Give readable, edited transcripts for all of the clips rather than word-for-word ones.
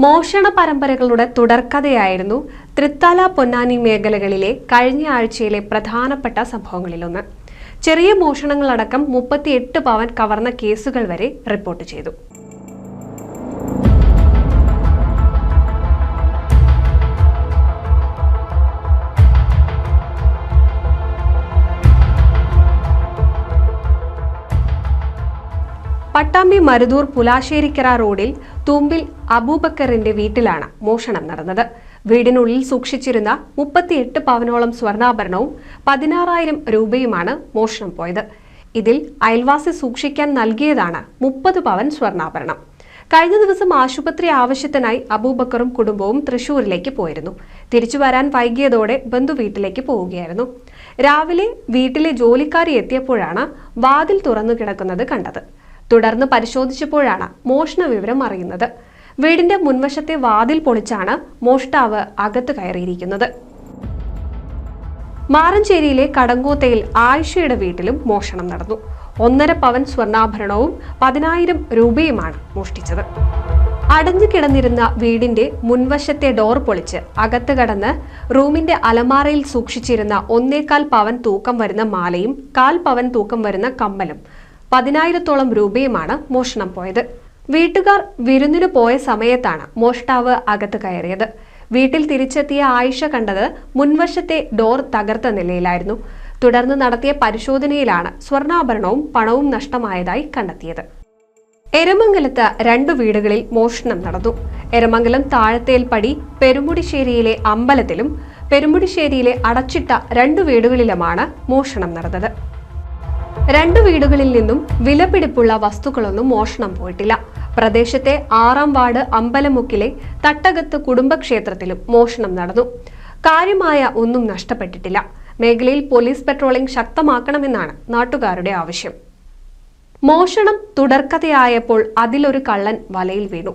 മോഷണ പരമ്പരകളുടെ തുടർക്കഥയായിരുന്നു തൃത്താല പൊന്നാനി മേഖലകളിലെ കഴിഞ്ഞ ആഴ്ചയിലെ പ്രധാനപ്പെട്ട സംഭവങ്ങളിലൊന്ന്. ചെറിയ മോഷണങ്ങളടക്കം 38 പവൻ കവർന്ന കേസുകൾ വരെ റിപ്പോർട്ട് ചെയ്തു. പട്ടാമ്പി മരുതൂർ പുലാശ്ശേരിക്കര റോഡിൽ തുമ്പിൽ അബൂബക്കറിന്റെ വീട്ടിലാണ് മോഷണം നടന്നത്. വീടിനുള്ളിൽ സൂക്ഷിച്ചിരുന്ന 38 പവനോളം സ്വർണ്ണാഭരണവും 16,000 രൂപയുമാണ് മോഷണം പോയത്. ഇതിൽ അയൽവാസി സൂക്ഷിക്കാൻ നൽകിയതാണ് 30 പവൻ സ്വർണ്ണാഭരണം. കഴിഞ്ഞ ദിവസം ആശുപത്രി ആവശ്യത്തിനായി അബൂബക്കറും കുടുംബവും തൃശൂരിലേക്ക് പോയിരുന്നു. തിരിച്ചു വരാൻ വൈകിയതോടെ ബന്ധുവീട്ടിലേക്ക് പോവുകയായിരുന്നു. രാവിലെ വീട്ടിലെ ജോലിക്കാരി എത്തിയപ്പോഴാണ് വാതിൽ തുറന്നു കിടക്കുന്നത് കണ്ടത്. തുടർന്ന് പരിശോധിച്ചപ്പോഴാണ് മോഷണ വിവരം അറിയുന്നത്. വീടിന്റെ മുൻവശത്തെ വാതിൽ പൊളിച്ചാണ് മോഷ്ടാവ് അകത്ത് കയറിയിരിക്കുന്നത്. മാറഞ്ചേരിയിലെ കടങ്ങോത്തയിൽ ആയിഷയുടെ വീട്ടിലും മോഷണം നടന്നു. 1.5 പവൻ സ്വർണ്ണാഭരണവും 10,000 രൂപയുമാണ് മോഷ്ടിച്ചത്. അടഞ്ഞു കിടന്നിരുന്ന വീടിന്റെ മുൻവശത്തെ ഡോർ പൊളിച്ച് അകത്ത് കടന്ന് റൂമിന്റെ അലമാരയിൽ സൂക്ഷിച്ചിരുന്ന 1.25 പവൻ തൂക്കം വരുന്ന മാലയും 1/4 പവൻ തൂക്കം വരുന്ന കമ്മലും 10,000-ഓളം രൂപയുമാണ് മോഷണം പോയത്. വീട്ടുകാർ വിരുന്നിനു പോയ സമയത്താണ് മോഷ്ടാവ് അകത്ത് കയറിയത്. വീട്ടിൽ തിരിച്ചെത്തിയ ആയിഷ കണ്ടത് മുൻവശത്തെ ഡോർ തകർത്ത നിലയിലായിരുന്നു. തുടർന്ന് നടത്തിയ പരിശോധനയിലാണ് സ്വർണ്ണാഭരണവും പണവും നഷ്ടമായതായി കണ്ടെത്തിയത്. എരമംഗലത്ത് 2 വീടുകളിൽ മോഷണം നടന്നു. എരമംഗലം താഴത്തേൽപ്പടി പെരുമുടിശ്ശേരിയിലെ അമ്പലത്തിലും പെരുമുടിശ്ശേരിയിലെ അടച്ചിട്ട 2 വീടുകളിലുമാണ് മോഷണം നടന്നത്. 2 വീടുകളിൽ നിന്നും വിലപിടിപ്പുള്ള വസ്തുക്കളൊന്നും മോഷണം പോയിട്ടില്ല. പ്രദേശത്തെ 6-ാം വാർഡ് അമ്പലമുക്കിലെ തട്ടകത്ത് കുടുംബക്ഷേത്രത്തിലും മോഷണം നടന്നു. കാര്യമായ ഒന്നും നഷ്ടപ്പെട്ടിട്ടില്ല. മേഖലയിൽ പോലീസ് പെട്രോളിംഗ് ശക്തമാക്കണമെന്നാണ് നാട്ടുകാരുടെ ആവശ്യം. മോഷണം തുടർക്കഥയായപ്പോൾ അതിലൊരു കള്ളൻ വലയിൽ വീണു.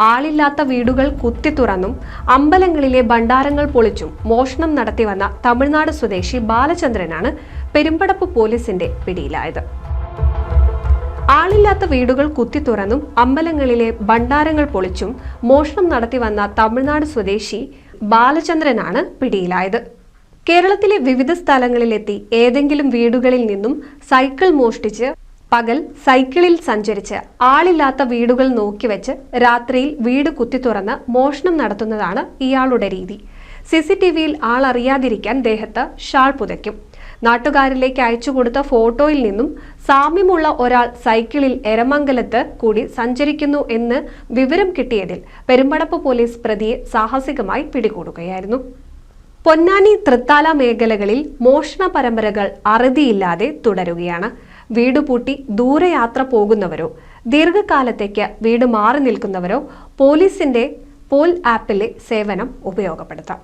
ആളില്ലാത്ത വീടുകൾ കുത്തി തുറന്നും അമ്പലങ്ങളിലെ ഭണ്ഡാരങ്ങൾ പൊളിച്ചും മോഷണം നടത്തിവന്ന തമിഴ്നാട് സ്വദേശി ബാലചന്ദ്രനാണ് പെരുമ്പടപ്പ് പോലീസിന്റെ പിടിയിലായത്. ആളില്ലാത്ത വീടുകൾ കുത്തി തുറന്നും അമ്പലങ്ങളിലെ ഭണ്ഡാരങ്ങൾ പൊളിച്ചും മോഷണം നടത്തിവന്ന തമിഴ്നാട് സ്വദേശി ബാലചന്ദ്രനാണ് പിടിയിലായത്. കേരളത്തിലെ വിവിധ സ്ഥലങ്ങളിലെത്തി ഏതെങ്കിലും വീടുകളിൽ നിന്നും സൈക്കിൾ മോഷ്ടിച്ച് പകൽ സൈക്കിളിൽ സഞ്ചരിച്ച് ആളില്ലാത്ത വീടുകൾ നോക്കിവെച്ച് രാത്രിയിൽ വീട് കുത്തി തുറന്ന് മോഷണം നടത്തുന്നതാണ് ഇയാളുടെ രീതി. CCTVയിൽ ആളറിയാതിരിക്കാൻ ദേഹത്ത് ഷാൾ പുതയ്ക്കും. നാട്ടുകാരിലേക്ക് അയച്ചു കൊടുത്ത ഫോട്ടോയിൽ നിന്നും സാമ്യമുള്ള ഒരാൾ സൈക്കിളിൽ എരമംഗലത്ത് കൂടി സഞ്ചരിക്കുന്നു എന്ന് വിവരം കിട്ടിയതിൽ പെരുമ്പടപ്പ് പോലീസ് പ്രതിയെ സാഹസികമായി പിടികൂടുകയായിരുന്നു. പൊന്നാനി തൃത്താല മേഖലകളിൽ മോഷണ പരമ്പരകൾ അറുതിയില്ലാതെ തുടരുകയാണ്. വീട് പൂട്ടി ദൂരയാത്ര പോകുന്നവരോ ദീർഘകാലത്തേക്ക് വീട് മാറി നിൽക്കുന്നവരോ പോലീസിന്റെ പോൽ ആപ്പിലെ സേവനം ഉപയോഗപ്പെടുത്താം.